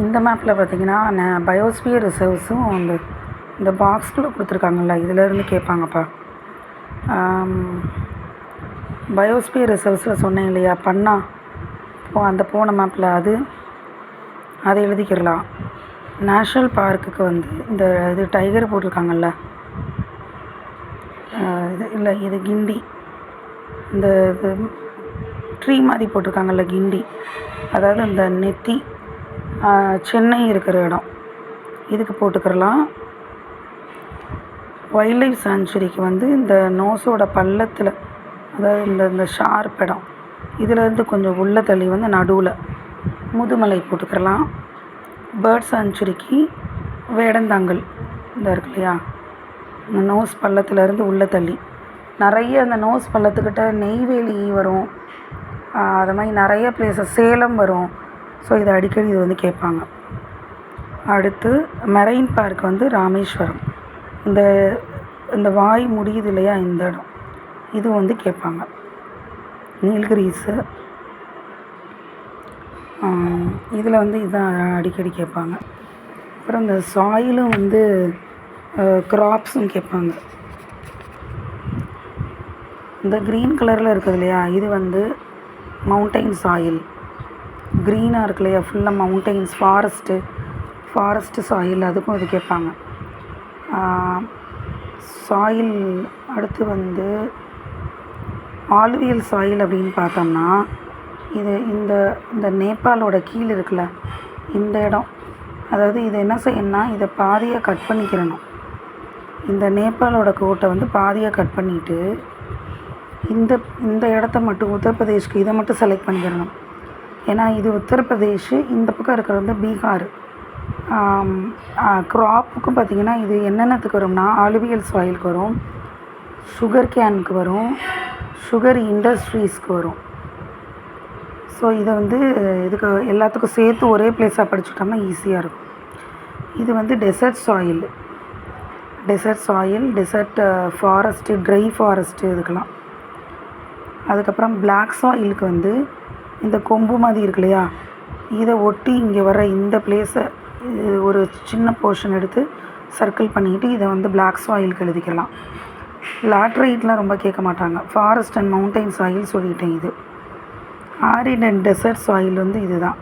இந்த மேப்பில் பார்த்தீங்கன்னா பயோஸ்பியர் ரிசர்வ்ஸும் இந்த பாக்ஸ்குள்ளே கொடுத்துருக்காங்கல்ல, இதிலேருந்து கேட்பாங்கப்பா. பயோஸ்பியர் ரிசர்வ்ஸில் சொன்னேன் இல்லையா, பண்ணா அந்த போன மேப்பில் அதை எழுதிக்கிடலாம். நேஷ்னல் பார்க்குக்கு இந்த இது டைகர் போட்டிருக்காங்கல்ல, இது கிண்டி, இந்த இது ட்ரீ மாதிரி போட்டிருக்காங்கல்ல கிண்டி, அதாவது இந்த நெத்தி சென்னை இருக்கிற இடம், இதுக்கு போட்டுக்கிறலாம். வைல்ட் லைஃப் சாங்சுரிக்கு இந்த நோஸோட பள்ளத்தில், அதாவது இந்த ஷார்ப் இடம், இதிலேருந்து கொஞ்சம் உள்ள தள்ளி நடுவில் முதுமலை போட்டுக்கிறலாம். பேர்ட் சாங்சுரிக்கு வேடந்தாங்கல் இந்த இருக்கு இல்லையா, இந்த நோஸ் பள்ளத்துலேருந்து உள்ள தள்ளி நிறைய அந்த நோஸ் பள்ளத்துக்கிட்ட நெய்வேலி வரும், அது மாதிரி நிறைய பிளேஸஸ், சேலம் வரும். ஸோ இதை அடிக்கடி இது கேட்பாங்க. அடுத்து மெரைன் பார்க் ராமேஸ்வரம், இந்த வாய் முடியுது இல்லையா இந்த இடம், இது கேட்பாங்க. நீல்கிரிஸு, இதில் இதுதான் அடிக்கடி கேட்பாங்க. அப்புறம் இந்த சாயிலும் க்ராப்ஸும் கேட்பாங்க. இந்த க்ரீன் கலரில் இருக்குது இல்லையா, இது மவுண்டைன் சாயில், க்ரீனாக இருக்கு இல்லையா, ஃபுல்லாக மவுண்டைன்ஸ், ஃபாரஸ்ட்டு சாயில், அதுக்கும் இது கேட்பாங்க. சாயில் அடுத்து ஆலுவியல் சாயில் அப்படின்னு பார்த்தோம்னா, இது இந்த நேபாளோட கீழே இருக்குல்ல இந்த இடம், அதாவது இது என்ன செய்யணும்னா, இதை பாதியாக கட் பண்ணிக்கிறணும். இந்த நேபாளோட கோட்டை பாதியாக கட் பண்ணிவிட்டு இந்த இடத்த மட்டும் உத்தரப்பிரதேஷ்க்கு இதை மட்டும் செலக்ட் பண்ணிக்கிறணும். ஏன்னா இது உத்தரப்பிரதேஷ், இந்த பக்கம் இருக்கிறது பீகார். க்ராப்புக்கு பார்த்திங்கன்னா இது என்னென்னத்துக்கு வரும்னா, ஆலுவியல் சாயிலுக்கு வரும், சுகர் கேனுக்கு வரும், சுகர் இண்டஸ்ட்ரீஸ்க்கு வரும். ஸோ இதை இதுக்கு எல்லாத்துக்கும் சேர்த்து ஒரே பிளேஸாக படிச்சுட்டோம்னா ஈஸியாக இருக்கும். இது desert soil, desert forest, dry forest இதுக்கெல்லாம். அதுக்கப்புறம் பிளாக் சாயிலுக்கு இந்த கொம்பு மாதிரி இருக்கு இல்லையா, இதை ஒட்டி இங்கே வர இந்த பிளேஸை ஒரு சின்ன போர்ஷன் எடுத்து சர்க்கிள் பண்ணிக்கிட்டு இதை பிளாக் சாயிலுக்கு எழுதிக்கலாம். லாட்ரைட்லாம் ரொம்ப கேட்க மாட்டாங்க. ஃபாரஸ்ட் அண்ட் மவுண்டைன் சாயில் சொல்லிட்டேன். இது ஆரிட் அண்ட் டெசர்ட் சாயில் இதுதான்.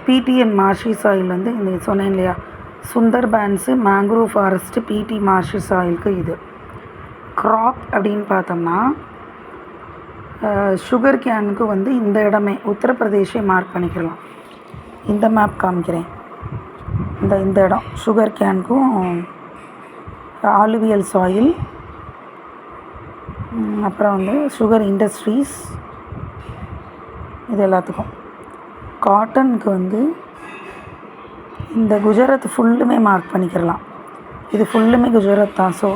பிடி அண்ட் மார்ஷி சாயில் இந்த சொன்னேன் இல்லையா, சுந்தர்பான்ஸு, மேங்க்ரோவ் ஃபாரஸ்ட்டு, பிடி மார்ஷி சாயிலுக்கு இது. க்ராப் அப்படின்னு பார்த்தோம்னா சுகர் கேனுக்கு இந்த இடமே உத்தரப்பிரதேஷே மார்க் பண்ணிக்கலாம். இந்த மேப் காமிக்கிறேன். இந்த இடம் சுகர் கேனுக்கும் ஆலுவியல் சாயில், அப்புறம் சுகர் இது எல்லாத்துக்கும். காட்டனுக்கு இந்த குஜராத் ஃபுல்லுமே மார்க் பண்ணிக்கிறலாம். இது ஃபுல்லுமே குஜராத் தான். ஸோ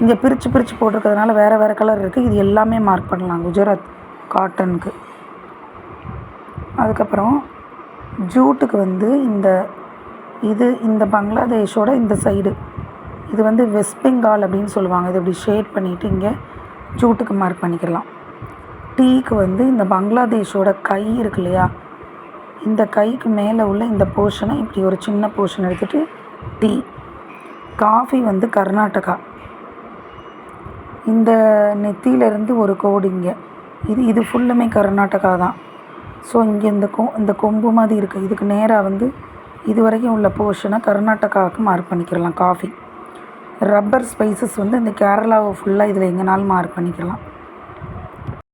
இங்கே பிரித்து போட்டிருக்கிறதுனால வேறு கலர் இருக்குது, இது எல்லாமே மார்க் பண்ணலாம் குஜராத் காட்டனுக்கு. அதுக்கப்புறம் ஜூட்டுக்கு இந்த பங்களாதேஷோட இந்த சைடு, இது வெஸ்ட் பெங்கால் அப்படின்னு சொல்லுவாங்க. இது இப்படி ஷேட் பண்ணிவிட்டு இங்கே ஜூட்டுக்கு மார்க் பண்ணிக்கலாம். டீக்கு இந்த பங்களாதேஷோட கை இருக்கு இல்லையா, இந்த கைக்கு மேலே உள்ள இந்த போர்ஷனை இப்படி ஒரு சின்ன போர்ஷன் எடுத்துகிட்டு டீ. காஃபி கர்நாடகா, இந்த நெத்தியிலேருந்து ஒரு கோடு இங்கே, இது ஃபுல்லுமே கர்நாடகா தான். ஸோ இங்கே இந்த கொம்பு மாதிரி இருக்குது, இதுக்கு நேராக இது வரைக்கும் உள்ள போர்ஷனை கர்நாடகாவுக்கு மார்க் பண்ணிக்கிறலாம். காஃபி. ரப்பர் ஸ்பைசஸ் இந்த கேரளாவை ஃபுல்லாக இதில் எங்கேனாலும் மார்க் பண்ணிக்கலாம்.